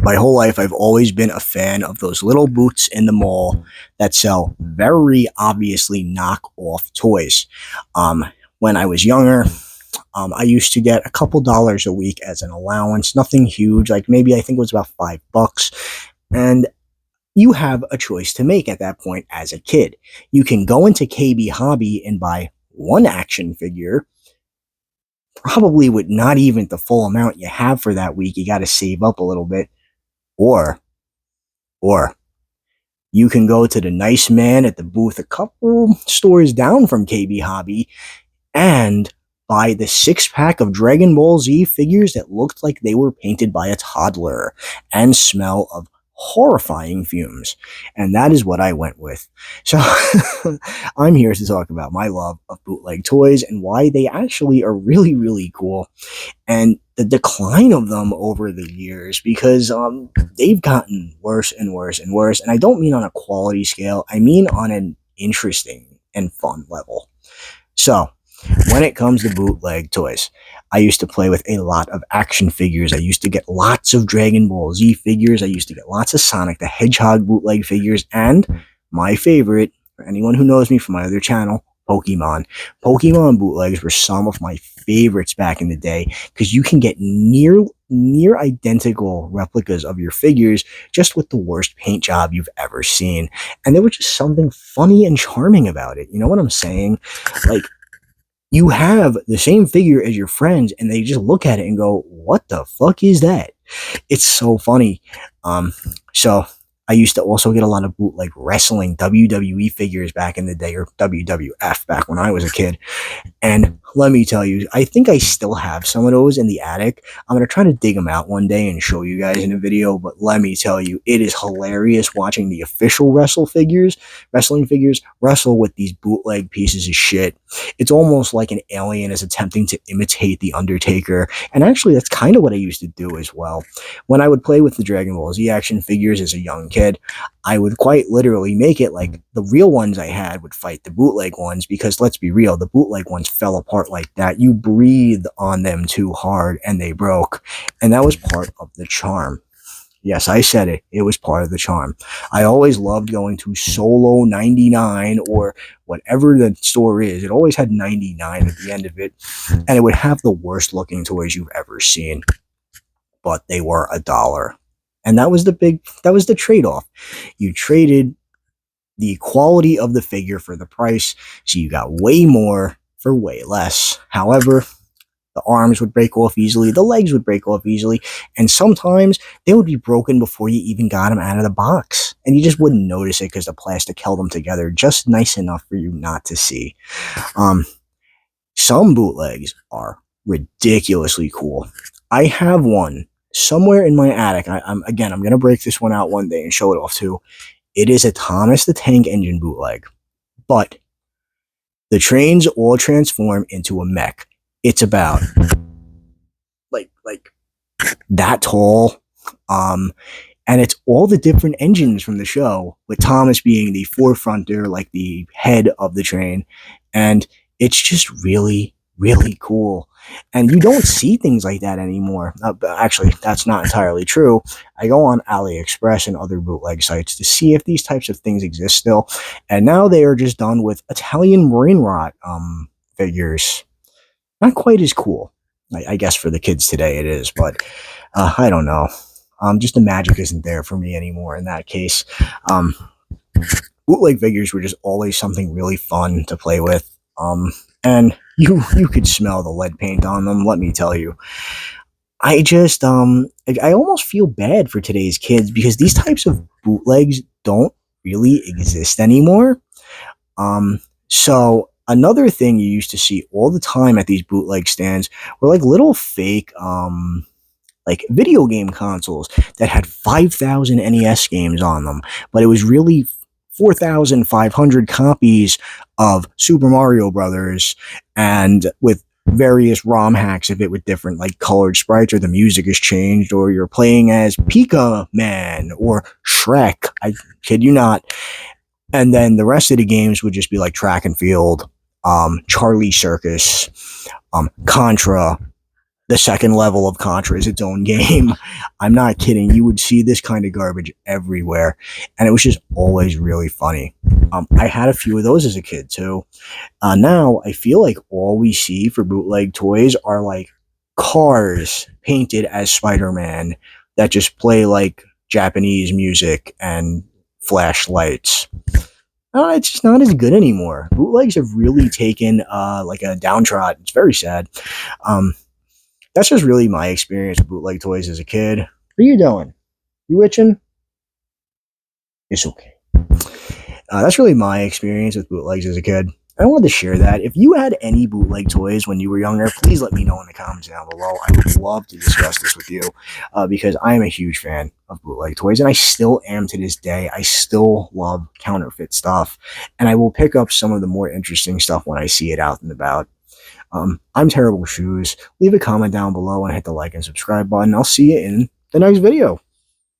my whole life, I've always been a fan of those little booths in the mall that sell very obviously knockoff toys. Um, when I was younger, I used to get a couple dollars a week as an allowance, nothing huge, like maybe I think it was about $5. And you have a choice to make at that point as a kid. You can go into KB Hobby and buy one action figure, probably with not even the full amount you have for that week. You got to save up a little bit. Or, or you can go to the nice man at the booth a couple stores down from KB Hobby and buy the 6-pack of Dragon Ball Z figures that looked like they were painted by a toddler and smell of horrifying fumes. And that is what I went with. So I'm here to talk about my love of bootleg toys and why they actually are really, really cool, and the decline of them over the years, because they've gotten worse and worse and worse. And I don't mean on a quality scale, I mean on an interesting and fun level. So when it comes to bootleg toys, I used to play with a lot of action figures. I used to get lots of Dragon Ball Z figures. I used to get lots of Sonic the Hedgehog bootleg figures. And my favorite, for anyone who knows me from my other channel, Pokemon. Pokemon bootlegs were some of my favorites back in the day, because you can get near identical replicas of your figures just with the worst paint job you've ever seen. And there was just something funny and charming about it. You know what I'm saying? Like, you have the same figure as your friends and they just look at it and go, what the fuck is that? It's so funny. So I used to also get a lot of bootleg wrestling WWE figures back in the day, or WWF back when I was a kid. And let me tell you, I think I still have some of those in the attic. I'm going to try to dig them out one day and show you guys in a video, but let me tell you, it is hilarious watching the official wrestling figures wrestle with these bootleg pieces of shit. It's almost like an alien is attempting to imitate The Undertaker. And actually, that's kind of what I used to do as well. When I would play with the Dragon Ball Z action figures as a young kid, I would quite literally make it like the real ones I had would fight the bootleg ones, because let's be real, the bootleg ones fell apart like that. You breathed on them too hard and they broke. And that was part of the charm. Yes, I said it. It was part of the charm. I always loved going to Solo 99 or whatever the store is. It always had 99 at the end of it. And it would have the worst looking toys you've ever seen. But they were $1. And that was the trade-off. You traded the quality of the figure for the price, so you got way more for way less. However, the arms would break off easily, the legs would break off easily, and sometimes they would be broken before you even got them out of the box. And you just wouldn't notice it because the plastic held them together just nice enough for you not to see. Some bootlegs are ridiculously cool. I have one somewhere in my attic. I'm going to break this one out one day and show it off too. It is a Thomas the Tank Engine bootleg, but the trains all transform into a mech. It's about like that tall, and it's all the different engines from the show, with Thomas being the forefronter, like the head of the train, and it's just really, really cool. And you don't see things like that anymore. Actually, that's not entirely true. I go on AliExpress and other bootleg sites to see if these types of things exist still. And now they are just done with Italian brain rot figures. Not quite as cool. I guess for the kids today it is, but I don't know. Just the magic isn't there for me anymore in that case. Bootleg figures were just always something really fun to play with. And you could smell the lead paint on them, let me tell you. I just, I almost feel bad for today's kids, because these types of bootlegs don't really exist anymore. So another thing you used to see all the time at these bootleg stands were like little fake, like video game consoles that had 5,000 NES games on them, but it was really 4,500 copies of Super Mario Brothers, and with various ROM hacks of it with different like colored sprites, or the music is changed, or you're playing as Pika Man or Shrek. I kid you not. And then the rest of the games would just be like Track and Field, Charlie Circus, Contra, The second level of Contra is its own game. I'm not kidding. You would see this kind of garbage everywhere, and it was just always really funny. I had a few of those as a kid too. Now I feel like all we see for bootleg toys are like cars painted as Spider-Man that just play like Japanese music and flashlights. It's just not as good anymore. Bootlegs have really taken like a downtrodden. It's very sad. Um, that's just really my experience with bootleg toys as a kid. What are you doing? You itching? It's okay. That's really my experience with bootlegs as a kid. I wanted to share that. If you had any bootleg toys when you were younger, please let me know in the comments down below. I would love to discuss this with you because I am a huge fan of bootleg toys, and I still am to this day. I still love counterfeit stuff, and I will pick up some of the more interesting stuff when I see it out and about. I'm Terrible Shoes. Leave a comment down below and hit the like and subscribe button. I'll see you in the next video.